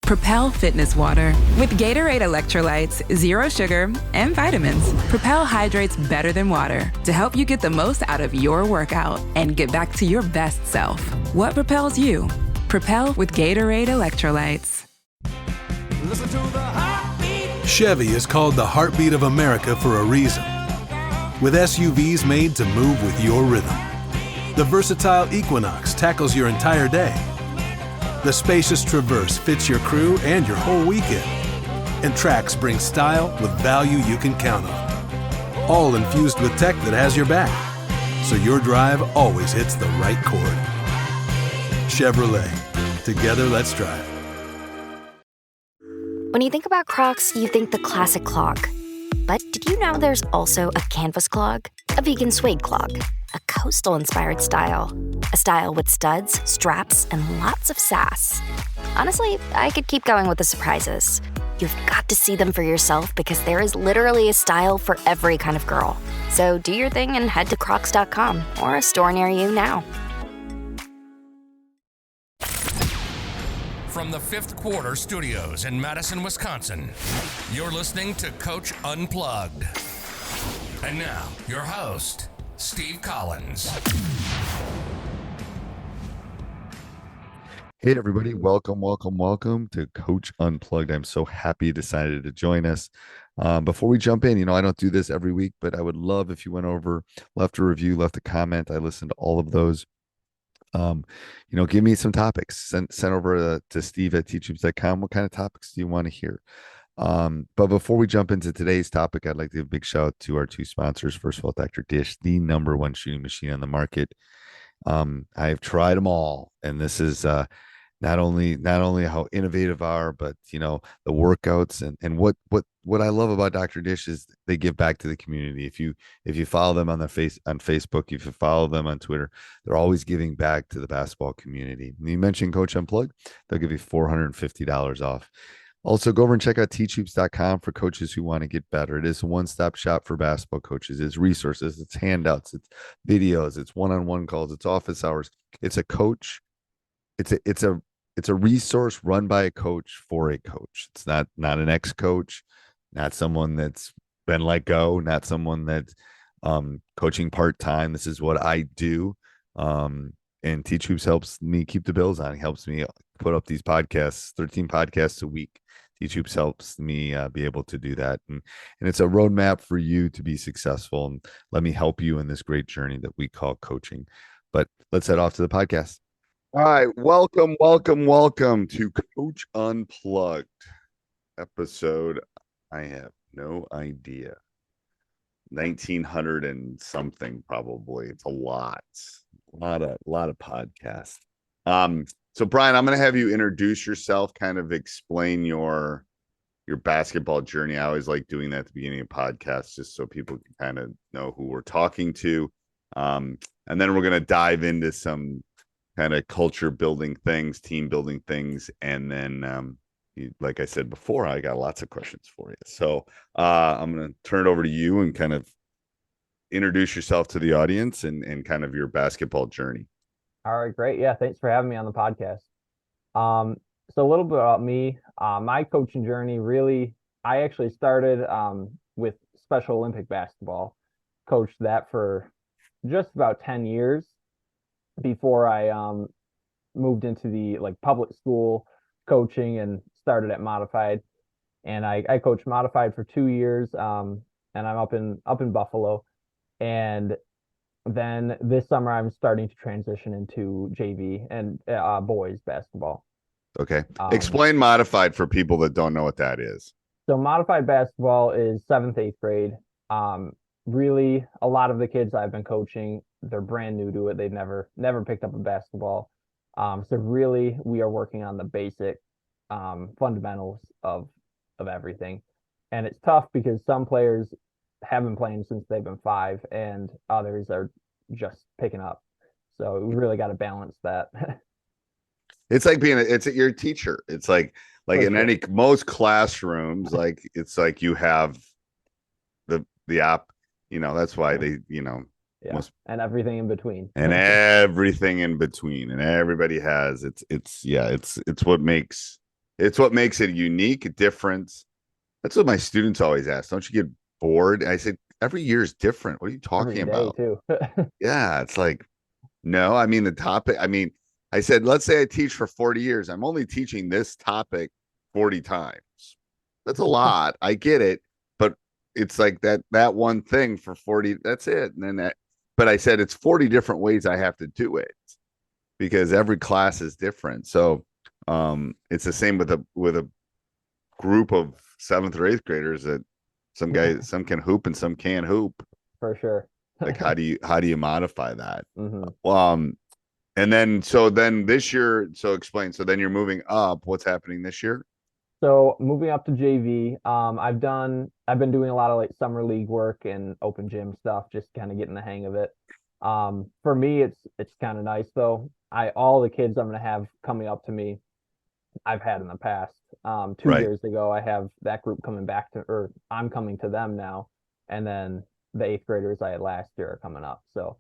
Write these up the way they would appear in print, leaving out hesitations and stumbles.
Propel Fitness Water. With Gatorade electrolytes, zero sugar, and vitamins, Propel hydrates better than water to help you get the most out of your workout and get back to your best self. What propels you? Propel with Gatorade electrolytes. Listen to the heartbeat. Chevy is called the heartbeat of America for a reason. With SUVs made to move with your rhythm. The versatile Equinox tackles your entire day. The spacious Traverse fits your crew and your whole weekend. And Trax brings style with value you can count on. All infused with tech that has your back, so your drive always hits the right chord. Chevrolet. Together, let's drive. When you think about Crocs, you think the classic clog. But did you know there's also a canvas clog? A vegan suede clog? A coastal-inspired style? A style with studs, straps, and lots of sass. Honestly, I could keep going with the surprises. You've got to see them for yourself because there is literally a style for every kind of girl. So do your thing and head to crocs.com or a store near you now. From the Fifth Quarter Studios in Madison, Wisconsin, you're listening to Coach Unplugged. And now, your host, Steve Collins. Hey, everybody. Welcome to Coach Unplugged. I'm so happy you decided to join us. Before we jump in, I don't do this every week, but I would love if you went over, left a review, left a comment. I listened to all of those. Give me some topics. Send over to steve@teachhoops.com. What kind of topics do you want to hear? But before we jump into today's topic, I'd like to give a big shout out to our two sponsors. First of all, Dr. Dish, the #1 shooting machine on the market. I've tried them all, and this is not only how innovative are, but the workouts and what I love about Dr. Dish is they give back to the community. If you follow them on Facebook, if you follow them on Twitter, they're always giving back to the basketball community. And you mentioned Coach Unplugged, they'll give you $450 off. Also, go over and check out teachhoops.com for coaches who want to get better. It is a one-stop shop for basketball coaches. It's resources, it's handouts, it's videos, it's one-on-one calls, it's office hours. It's a coach. It's a resource run by a coach for a coach. It's not an ex-coach, not someone that's been let go, not someone that's coaching part-time. This is what I do. And Teach Hoops helps me keep the bills on. He helps me put up these podcasts, 13 podcasts a week. Teach Hoops helps me be able to do that. And it's a roadmap for you to be successful. And let me help you in this great journey that we call coaching. But let's head off to the podcast. All right. Welcome to Coach Unplugged episode. I have no idea. 1900 and something, probably. It's a lot of podcasts. So Brian, I'm going to have you introduce yourself, kind of explain your basketball journey. I always like doing that at the beginning of podcasts, just so people can kind of know who we're talking to. And then we're going to dive into some kind of culture building things, team building things. And then, like I said before, I got lots of questions for you. So I'm going to turn it over to you and kind of introduce yourself to the audience and kind of your basketball journey. All right, great. Yeah, thanks for having me on the podcast. So a little bit about me. My coaching journey, really, I actually started with Special Olympic basketball. Coached that for just about 10 years before I moved into the public school coaching and started at Modified. And I coached Modified for 2 years, and I'm up in Buffalo. And then this summer, I'm starting to transition into JV and boys basketball. Okay. Explain Modified for people that don't know what that is. So Modified basketball is 7th, 8th grade. Really, a lot of the kids I've been coaching, they're brand new to it. They've never picked up a basketball. So really, we are working on the basic fundamentals of everything. And it's tough because some players have been playing since they've been 5 and others are just picking up. So we really got to balance that. It's like it's your teacher. It's like in most classrooms, it's like you have the app, that's why they, and everything in between. And everything in between. And everybody has it's what makes It's what makes it unique, different. That's what my students always ask. Don't you get bored? I said, every year is different. What are you talking Every day about? too. Yeah, it's like, no, I mean, the topic, I mean, I said, let's say I teach for 40 years. I'm only teaching this topic 40 times. That's a lot. I get it. But it's like that one thing for 40, that's it. And then but I said, it's 40 different ways I have to do it because every class is different. So it's the same with a group of seventh or eighth graders that some can hoop and some can't hoop. For sure. Like how do you modify that? Mm-hmm. And then this year, so explain. So then you're moving up. What's happening this year? So moving up to JV, I've been doing a lot of like summer league work and open gym stuff, just kind of getting the hang of it. For me, it's kind of nice though. All the kids I'm gonna have coming up to me, I've had in the past. Two Right. years ago, I have that group coming back to, or I'm coming to them now, and then the eighth graders I had last year are coming up. So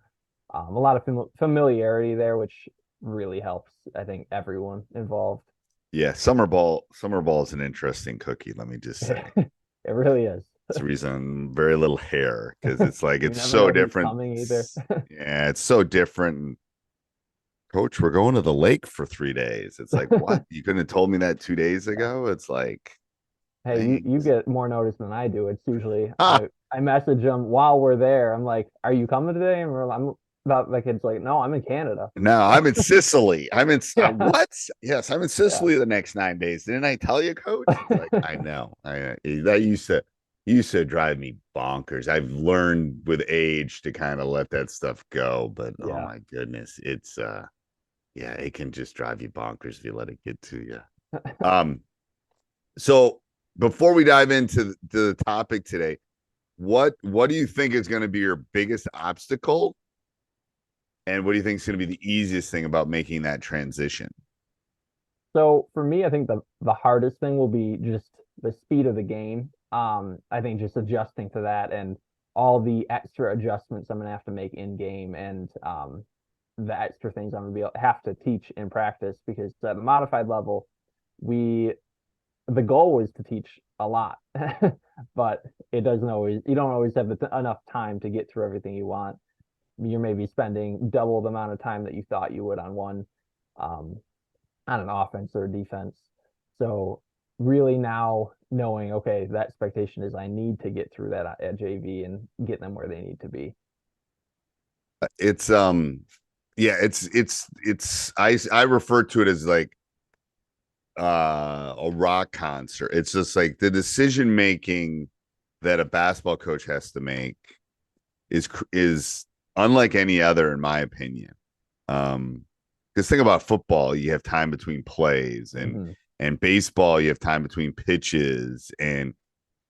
a lot of familiarity there, which really helps, I think, everyone involved. Yeah, summer ball is an interesting cookie, let me just say. It really is. It's the reason very little hair because it's like You it's never so know who's different. coming either. Yeah, it's so different. Coach, we're going to the lake for 3 days. It's like, what? You couldn't have told me that 2 days ago? It's like, Hey, you thanks. get more notice than I do. It's usually Ah, I message them while we're there. I'm like, "Are you coming today?" And I'm about the kid's like, "No, I'm in Canada." no, I'm in Sicily. Yeah, What? Yes, I'm in yeah, Sicily the next 9 days. Didn't I tell you, Coach? It's like, I know. That used to drive me bonkers. I've learned with age to kind of let that stuff go, but oh yeah. my goodness, it's yeah, it can just drive you bonkers if you let it get to you. Um, so before we dive into the topic today, what do you think is going to be your biggest obstacle, and what do you think is going to be the easiest thing about making that transition? So for me, I think the hardest thing will be just the speed of the game. I think just adjusting to that and all the extra adjustments I'm gonna have to make in game and the extra things I'm gonna have to teach in practice because at the modified level, we the goal was to teach a lot, but it doesn't always you don't always have enough time to get through everything you want. You're maybe spending double the amount of time that you thought you would on one. Um, on an offense or defense. So really now knowing, okay, the expectation is I need to get through that at JV and get them where they need to be. It's yeah, it's I refer to it as like a rock concert. It's just like the decision making that a basketball coach has to make is unlike any other in my opinion. Because think about football, you have time between plays, Mm-hmm. and baseball, you have time between pitches, and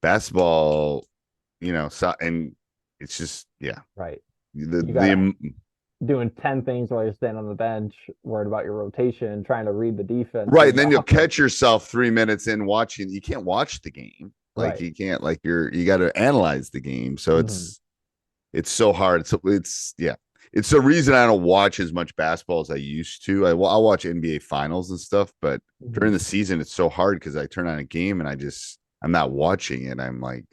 basketball, so and it's just yeah. Right. You got to The doing 10 things while you're standing on the bench, worried about your rotation, trying to read the defense, right, read and then the you'll offense. catch yourself 3 minutes in watching. You can't watch the game, like Right. you can't, like you got to analyze the game. So Mm-hmm. it's so hard. It's yeah. It's the reason I don't watch as much basketball as I used to. I'll watch NBA finals and stuff, but Mm-hmm. during the season, it's so hard because I turn on a game and I'm not watching it. I'm like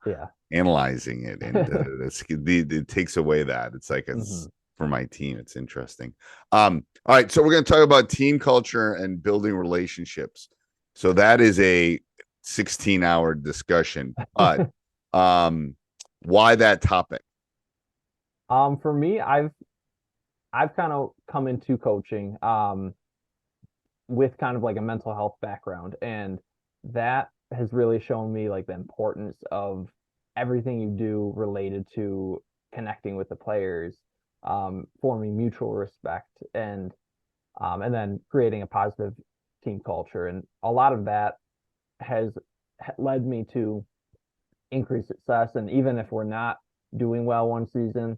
Yeah. analyzing it, and it takes away that. It's like Mm-hmm. it's for my team. It's interesting. All right, so we're going to talk about team culture and building relationships. So that is a 16-hour discussion, but why that topic? For me, I've kind of come into coaching with kind of like a mental health background, and that has really shown me like the importance of everything you do related to connecting with the players, forming mutual respect, and then creating a positive team culture. And a lot of that has led me to increased success. And even if we're not doing well one season,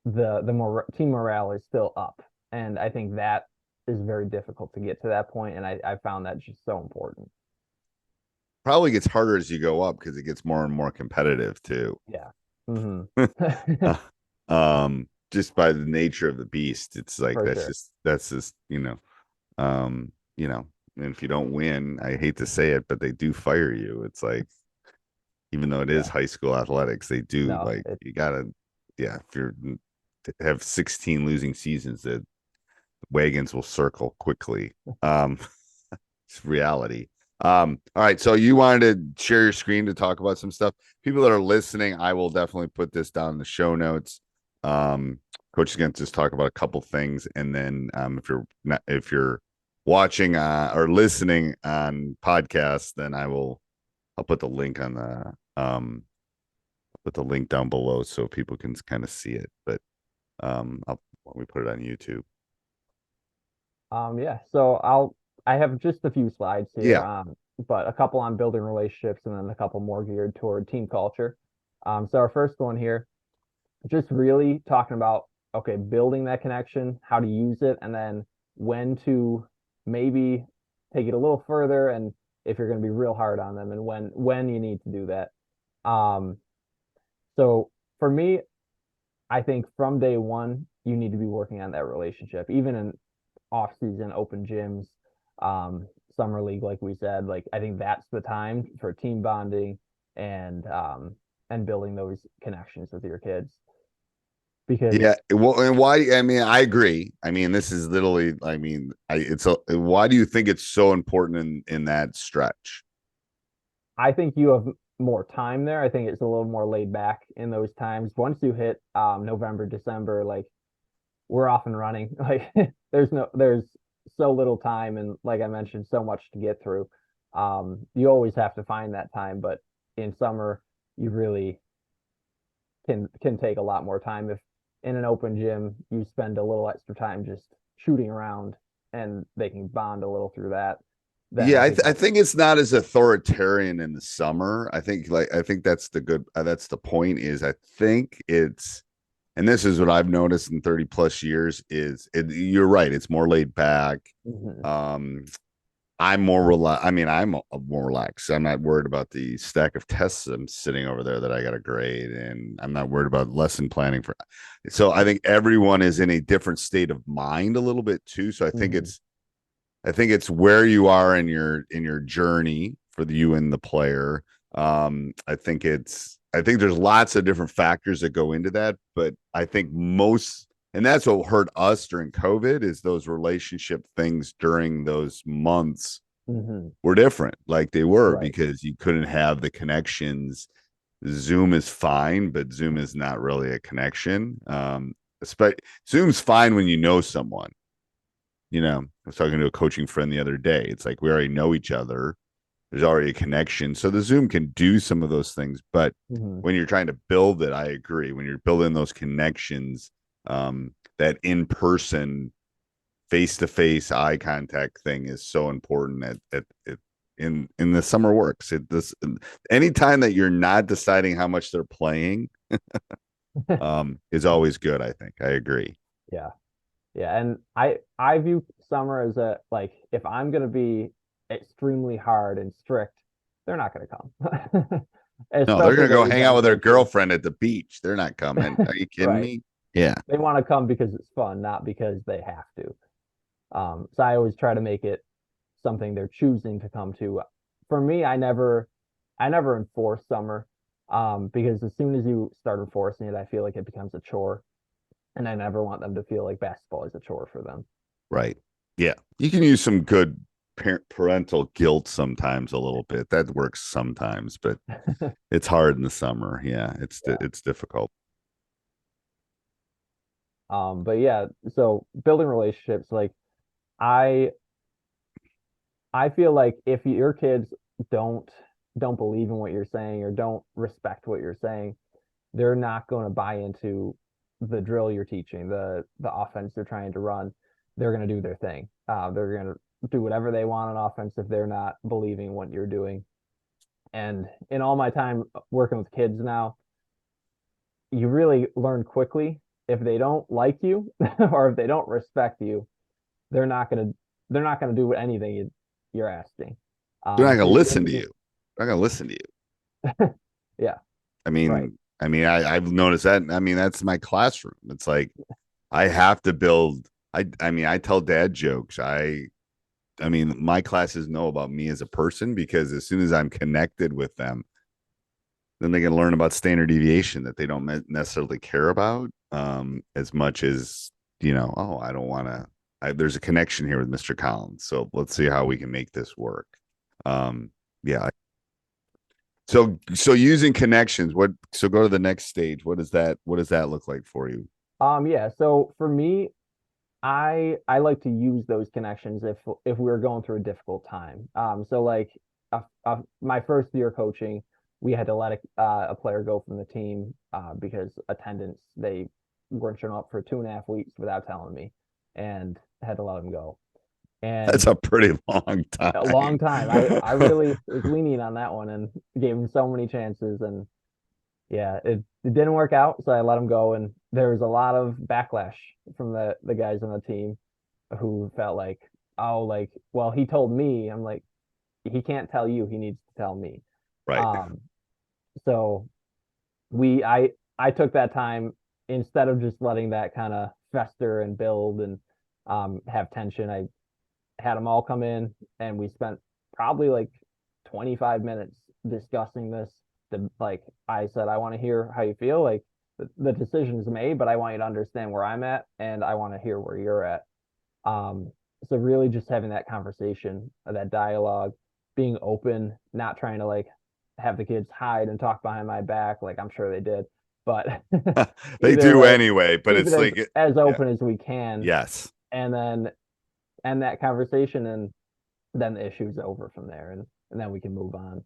the more team morale is still up, and I think that is very difficult to get to that point, and I found that just so important. Probably gets harder as you go up because it gets more and more competitive too. Yeah. Hmm. Just by the nature of the beast, it's like For sure. that's just um, you know, And if you don't win, I hate to say it, but they do fire you. It's like, even though it is high school athletics, they do No, like, you gotta, yeah, if you're to have 16 losing seasons, that wagons will circle quickly. It's reality. All right, so you wanted to share your screen to talk about some stuff. People that are listening, I will definitely put this down in the show notes. Coach is going to just talk about a couple things, and then if you're watching or listening on podcasts, then I'll put the link on the put the link down below so people can kind of see it. But let me put it on YouTube. Yeah. So I have just a few slides here. Yeah. But a couple on building relationships and then a couple more geared toward team culture. So our first one here, just really talking about, okay, building that connection, how to use it, and then when to maybe take it a little further, and if you're going to be real hard on them, and when you need to do that. So for me, I think from day one, you need to be working on that relationship, even in off season, open gyms, summer league, like we said. Like, I think that's the time for team bonding and building those connections with your kids. Because well, and why? I mean, I agree. I mean, this is literally. I mean, why do you think it's so important in that stretch? I think you have more time there. I think it's a little more laid back in those times. Once you hit November, December, like, we're off and running. Like, there's so little time, and like I mentioned, so much to get through. You always have to find that time, but in summer, you really can take a lot more time. If in an open gym, you spend a little extra time just shooting around, and they can bond a little through that. Yeah, I think it's not as authoritarian in the summer. I think that's that's the point. Is I think it's, and this is what I've noticed in 30 plus years, you're right. It's more laid back. Mm-hmm. I'm more relaxed. I mean, I'm more relaxed. I'm not worried about the stack of tests I'm sitting over there that I got to grade, and I'm not worried about lesson planning for. So I think everyone is in a different state of mind a little bit too. So I think it's where you are in your journey for you and the player. I think there's lots of different factors that go into that, but I think and that's what hurt us during COVID, is those relationship things during those months were different, like they were, because you couldn't have the connections. Zoom is fine, but Zoom is not really a connection. Zoom's fine when you know someone. I was talking to a coaching friend the other day. It's like, we already know each other. There's already a connection. So the Zoom can do some of those things. But when you're trying to build it, I agree. When you're building those connections, that in-person, face-to-face eye contact thing is so important in the summer works. Anytime that you're not deciding how much they're playing is always good, I think. I agree. Yeah. Yeah. And I view summer as if I'm going to be extremely hard and strict, they're not going to come. No, they're going to go hang out with their girlfriend at the beach. They're not coming. Are you kidding me? Yeah. They want to come because it's fun, not because they have to. So I always try to make it something they're choosing to come to. For me, I never enforce summer, because as soon as you start enforcing it, I feel like it becomes a chore, and I never want them to feel like basketball is a chore for them. Right. Yeah. You can use some good parental guilt sometimes, a little bit. That works sometimes, but it's hard in the summer. Yeah. It's difficult. But yeah, so building relationships, like, I feel like if your kids don't believe in what you're saying or don't respect what you're saying, they're not going to buy into the drill you're teaching, the offense they're trying to run. They're going to do their thing. They're going to do whatever they want on offense if they're not believing what you're doing. And in all my time working with kids now, you really learn quickly, if they don't like you or if they don't respect you, they're not going to do anything you're asking. They're not going to listen to you. They're not going to listen to you. Yeah. I mean, I've noticed that. I mean, that's my classroom. It's like, I have to build. I mean, I tell dad jokes. I mean, my classes know about me as a person, because as soon as I'm connected with them, then they can learn about standard deviation that they don't necessarily care about as much as, oh, I don't want to, there's a connection here with Mr. Collins. So let's see how we can make this work. Yeah. So using connections, so go to the next stage. What does that look like for you? Yeah. So for me, I like to use those connections if we're going through a difficult time. So like my first year coaching, we had to let a player go from the team because attendance, they weren't showing up for 2.5 weeks without telling me, and had to let him go. And that's a pretty long time. A long time. I really was lenient on that one and gave him so many chances, and yeah, it didn't work out, so I let him go. And there was a lot of backlash from the guys on the team who felt like, oh, like, well, he told me. I'm like, he can't tell you, he needs to tell me. Right. So I took that time, instead of just letting that kind of fester and build and have tension. I had them all come in, and we spent probably like 25 minutes discussing this. Like I said, I want to hear how you feel. Like the decision is made, but I want you to understand where I'm at, and I want to hear where you're at. So really just having that conversation, that dialogue, being open, not trying to like have the kids hide and talk behind my back. Like I'm sure they did, but they do like, anyway, but it's like as open as we can. Yes. And then end that conversation, and then the issue's over from there, and then we can move on.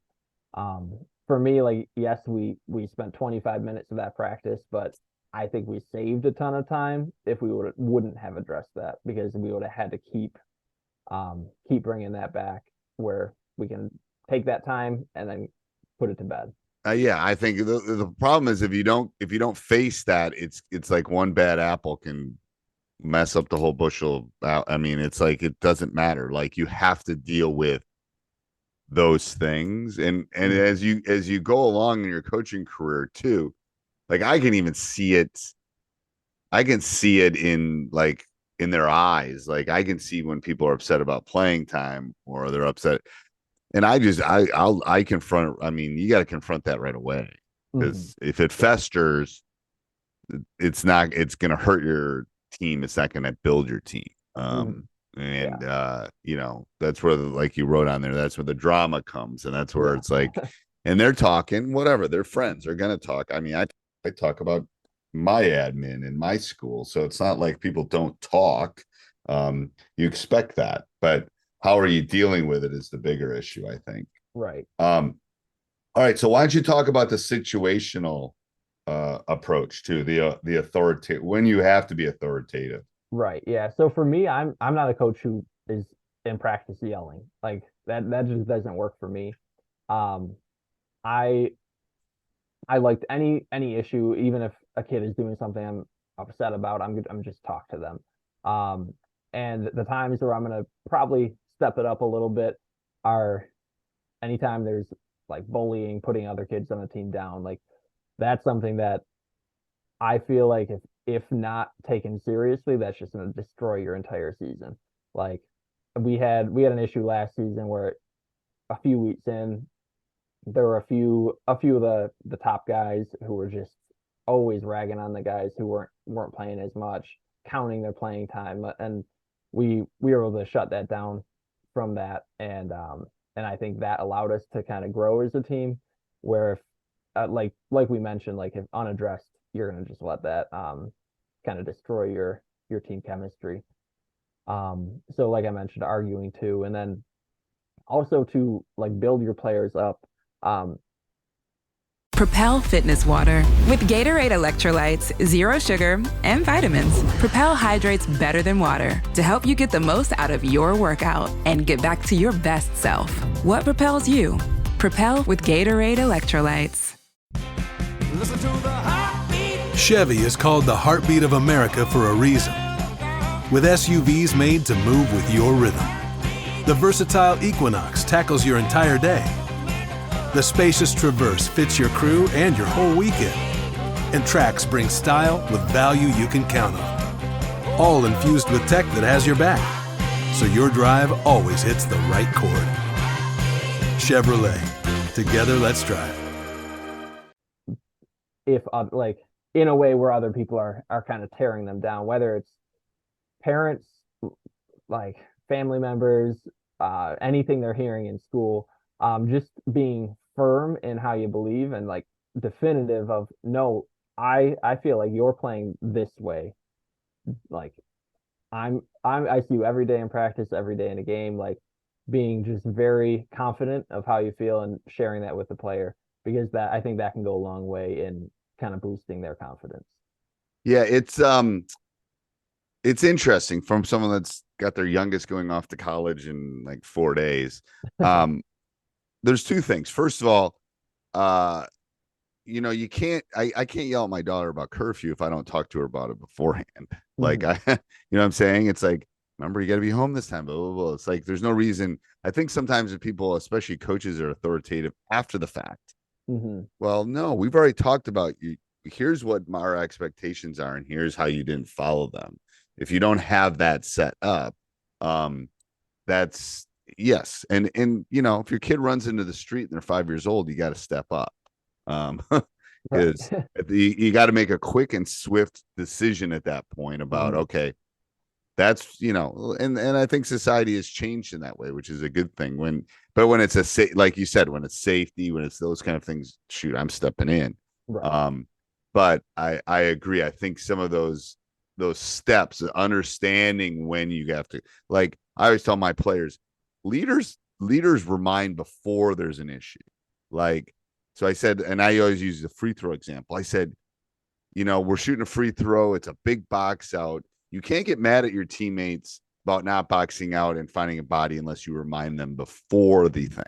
For me, like, yes, we spent 25 minutes of that practice, but I think we saved a ton of time if we wouldn't have addressed that, because we would have had to keep bringing that back, where we can take that time and then put it to bed. Yeah, I think the problem is if you don't face that, it's like one bad apple can mess up the whole bushel out. I mean, it's like, it doesn't matter. Like, you have to deal with those things, and as you go along in your coaching career too, like I can see it in their eyes. Like I can see when people are upset about playing time, or they're upset, and I confront. I mean, you got to confront that right away, because if it festers, it's going to hurt your team. It's not going to build your team. That's where, like you wrote on there, that's where the drama comes, and that's where it's like, and they're talking, whatever, they're friends, they're going to talk. I mean, I talk about my admin in my school, so it's not like people don't talk. You expect that, but how are you dealing with it is the bigger issue, I think. Right. All right. So why don't you talk about the situational approach to the authoritative, when you have to be authoritative? Right. Yeah. So for me, I'm not a coach who is in practice yelling. Like that just doesn't work for me. I liked any issue, even if a kid is doing something I'm upset about, I'm just talk to them. And the times where I'm gonna probably step it up a little bit are anytime there's like bullying, putting other kids on the team down. Like that's something that I feel like if not taken seriously, that's just going to destroy your entire season. Like we had an issue last season where a few weeks in, there were a few of the top guys who were just always ragging on the guys who weren't playing as much, counting their playing time, and we were able to shut that down from that, and I think that allowed us to kind of grow as a team. Where if like we mentioned, like if unaddressed, you're going to just let that kind of destroy your team chemistry. So like I mentioned, arguing too, and then also to like build your players up. Propel Fitness Water. With Gatorade electrolytes, zero sugar, and vitamins, Propel hydrates better than water to help you get the most out of your workout and get back to your best self. What propels you? Propel with Gatorade electrolytes. Listen to the heartbeat. Chevy is called the heartbeat of America for a reason. With SUVs made to move with your rhythm. The versatile Equinox tackles your entire day. The spacious Traverse fits your crew and your whole weekend. And Trax brings style with value you can count on. All infused with tech that has your back. so your drive always hits the right chord. Chevrolet. Together, let's drive. If like in a way where other people are kind of tearing them down, whether it's parents, like family members, anything they're hearing in school, just being firm in how you believe and like definitive of no, I feel like you're playing this way. Like I see you every day in practice, every day in a game, like being just very confident of how you feel and sharing that with the player, because that I think that can go a long way in kind of boosting their confidence. Yeah, it's interesting from someone that's got their youngest going off to college in like 4 days. There's two things. First of all, you can't I can't yell at my daughter about curfew if I don't talk to her about it beforehand. Like I you know what I'm saying? It's like, remember, you got to be home this time, blah, blah, blah. It's like there's no reason. I think sometimes if people, especially coaches, are authoritative after the fact. Well, no, we've already talked about you. Here's what our expectations are, and here's how you didn't follow them. If you don't have that set up, that's yes. And if your kid runs into the street and they're 5 years old, you got to step up. Because you got to make a quick and swift decision at that point about, okay, that's, and I think society has changed in that way, which is a good thing. But when it's like you said, when it's safety, when it's those kind of things, shoot, I'm stepping in. Right. But I agree. I think some of those steps, understanding when you have to, like I always tell my players, leaders remind before there's an issue. Like, so I said, and I always use the free throw example. I said, we're shooting a free throw. It's a big box out. You can't get mad at your teammates about not boxing out and finding a body unless you remind them before the thing.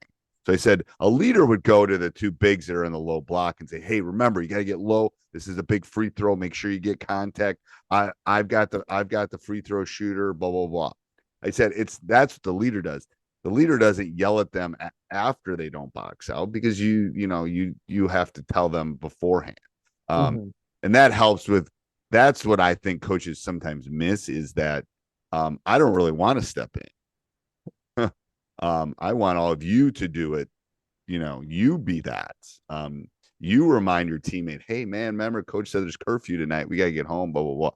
So I said a leader would go to the two bigs that are in the low block and say, hey, remember, you got to get low. This is a big free throw. Make sure you get contact. I've got the free throw shooter, blah, blah, blah. I said that's what the leader does. The leader doesn't yell at them after they don't box out, because you have to tell them beforehand. And that helps with, that's what I think coaches sometimes miss, is that I don't really want to step in. I want all of you to do it. You be that. You remind your teammate, hey man, remember coach said there's curfew tonight. We got to get home, blah, blah, blah.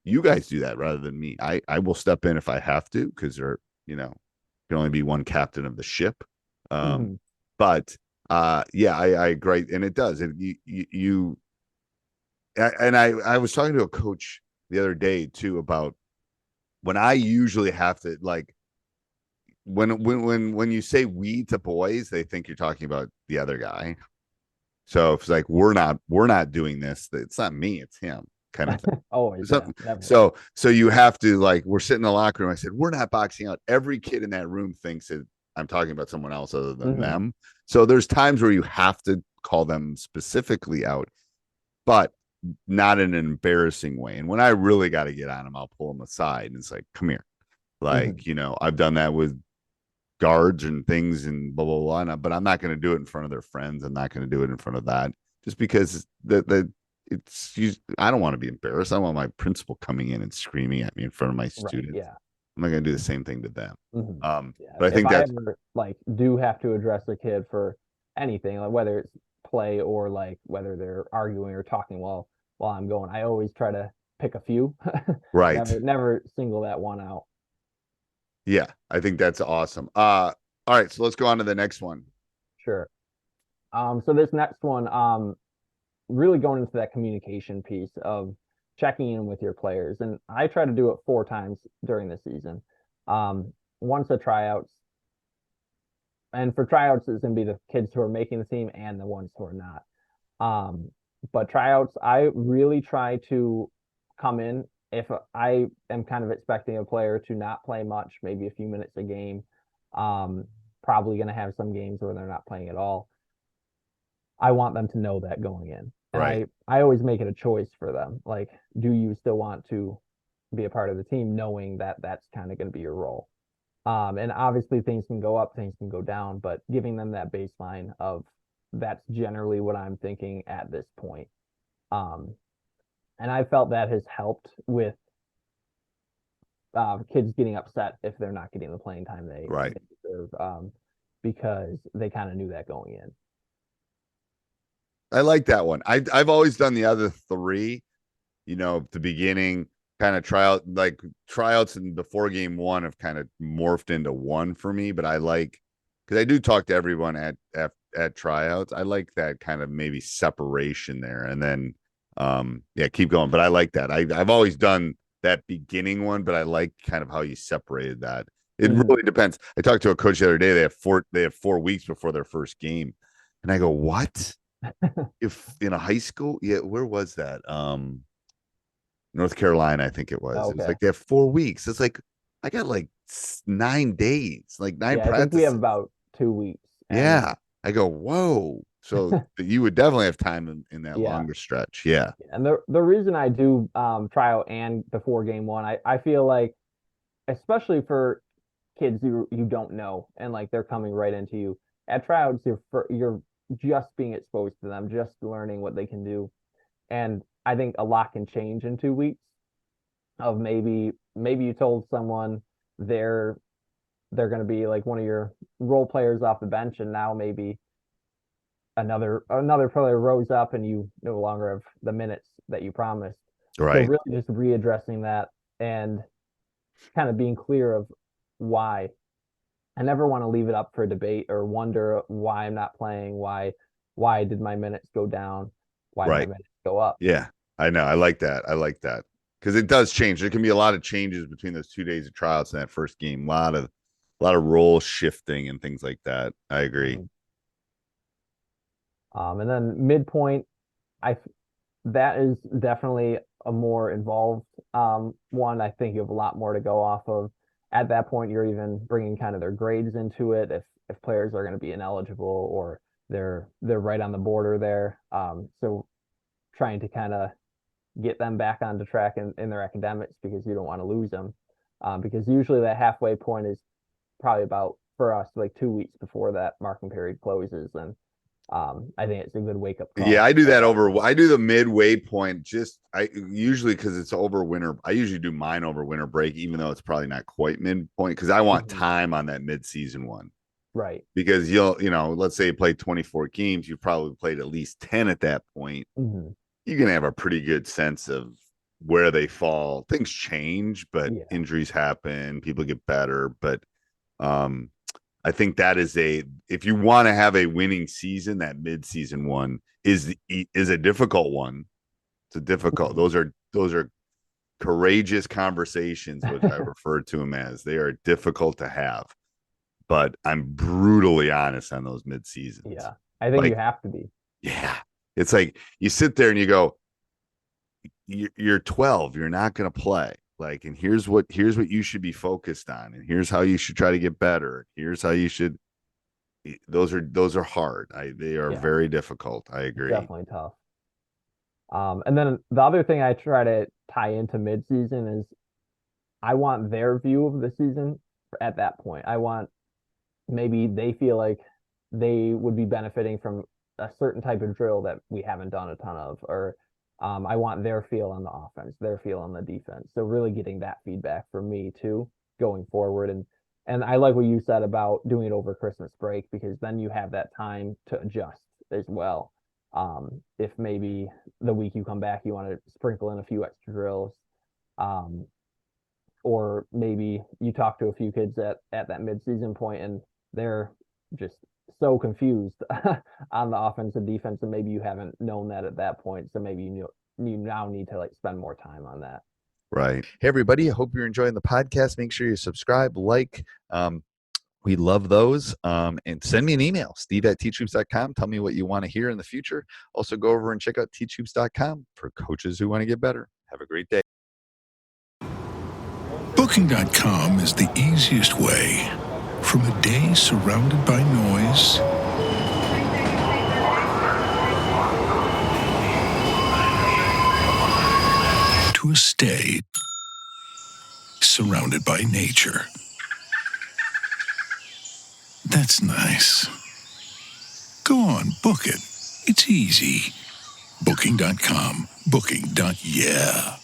You guys do that rather than me. I will step in if I have to, because there, can only be one captain of the ship. But yeah, I agree. And it does. I was talking to a coach the other day too about when I usually have to, like, when you say we to boys, they think you're talking about the other guy. So if it's like, we're not doing this, it's not me, it's him, kind of thing. Always. So you have to, like, we're sitting in the locker room. I said, we're not boxing out. Every kid in that room thinks that I'm talking about someone else other than them. So there's times where you have to call them specifically out, but not in an embarrassing way. And when I really got to get on them, I'll pull them aside and it's like, come here. Like, I've done that with guards and things and blah, blah, blah. But I'm not going to do it in front of their friends. I'm not going to do it in front of that, just because I don't want to be embarrassed. I don't want my principal coming in and screaming at me in front of my students. Yeah. I'm not going to do the same thing to them. But I think that's like, do have to address a kid for anything, like whether it's play or like whether they're arguing or talking while I'm going, I always try to pick a few. Right. Never single that one out. Yeah, I think that's awesome. All right, so let's go on to the next one. Sure. So this next one, really going into that communication piece of checking in with your players. And I try to do it 4 times during the season. Once at tryouts. And for tryouts, it's going to be the kids who are making the team and the ones who are not. But tryouts, I really try to come in if I am kind of expecting a player to not play much, maybe a few minutes a game. Probably going to have some games where they're not playing at all. I want them to know that going in. And right. I always make it a choice for them. Like, do you still want to be a part of the team, knowing that that's kind of going to be your role? And obviously things can go up, things can go down, but giving them that baseline of that's generally what I'm thinking at this point. And I felt that has helped with kids getting upset if they're not getting the playing time they deserve, because they kind of knew that going in. I like that one. I've always done the other three, the beginning kind of tryouts and before game one have kind of morphed into one for me, but I like, because I do talk to everyone at tryouts. I like that kind of maybe separation there, and then keep going. But I like that. I've always done that beginning one, but I like kind of how you separated that. It really depends. I talked to a coach the other day. They have 4 weeks before their first game, and I go, what? If in a high school, where was that? North Carolina, I think it was. Okay. It was like they have 4 weeks. It's like I got like 9 days, like 9 practices. I think we have about 2 weeks. Yeah. I go, whoa. So you would definitely have time in that longer stretch. Yeah. And the reason I do tryout and before game one, I feel like, especially for kids you don't know and like they're coming right into you at tryouts, you're just being exposed to them, just learning what they can do. And I think a lot can change in 2 weeks. Of maybe you told someone they're going to be like one of your role players off the bench, and now maybe another player rose up and you no longer have the minutes that you promised. Right. So really just readdressing that and kind of being clear of why. I never want to leave it up for debate or wonder why I'm not playing, why did my minutes go down, why did my minutes go up. Yeah, I know. I like that. Because it does change. There can be a lot of changes between those 2 days of tryouts and that first game. A lot of role shifting and things like that. I agree. And then midpoint, that is definitely a more involved one. I think you have a lot more to go off of. At that point, you're even bringing kind of their grades into it. If players are going to be ineligible or they're right on the border there. So trying to kind of get them back onto track in their academics, because you don't want to lose them. Because usually that halfway point is probably about, for us, like 2 weeks before that marking period closes. And I think it's a good wake up call. Yeah, I do that I do the midway point. Usually because it's over winter. I usually do mine over winter break, even though it's probably not quite midpoint, because I want time on that mid-season one. Right. Because let's say you play 24 games, you probably played at least 10 at that point. Mm-hmm. You can have a pretty good sense of where they fall. Things change, but injuries happen, people get better. But I think that is if you want to have a winning season, that mid-season one is a difficult one. It's a difficult. Those are courageous conversations, which I refer to them as. They are difficult to have, but I'm brutally honest on those mid-seasons. Yeah, I think you have to be. Yeah, it's like you sit there and you go, you're 12, you're not going to play. Like, and here's what you should be focused on, and here's how you should try to get better. Here's how you should. Those are hard. They are very difficult. I agree. Definitely tough. And then the other thing I try to tie into midseason is I want their view of the season at that point. I want, maybe they feel like they would be benefiting from a certain type of drill that we haven't done a ton of, or I want their feel on the offense, their feel on the defense. So really getting that feedback from me too, going forward. And I like what you said about doing it over Christmas break, because then you have that time to adjust as well. If maybe the week you come back, you want to sprinkle in a few extra drills, or maybe you talk to a few kids at that midseason point and they're just so confused on the offense and defense, and maybe you haven't known that at that point. So maybe you now need to like spend more time on that. Right. Hey, everybody. I hope you're enjoying the podcast. Make sure you subscribe, like. We love those. And send me an email, steve@teachhoops.com. Tell me what you want to hear in the future. Also, go over and check out teachhoops.com for coaches who want to get better. Have a great day. Booking.com is the easiest way. From a day surrounded by noise to a stay surrounded by nature. That's nice. Go on, book it. It's easy. Booking.com. Booking.yeah.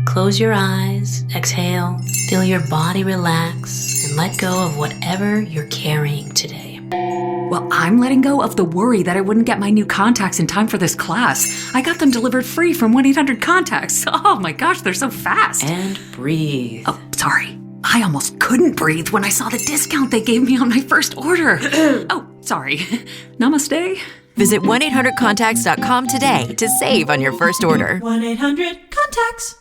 Close your eyes, exhale, feel your body relax, and let go of whatever you're carrying today. Well, I'm letting go of the worry that I wouldn't get my new contacts in time for this class. I got them delivered free from 1-800-CONTACTS. Oh my gosh, they're so fast. And breathe. Oh, sorry. I almost couldn't breathe when I saw the discount they gave me on my first order. Oh, sorry. Namaste. Visit 1-800-CONTACTS.com today to save on your first order. 1-800-CONTACTS.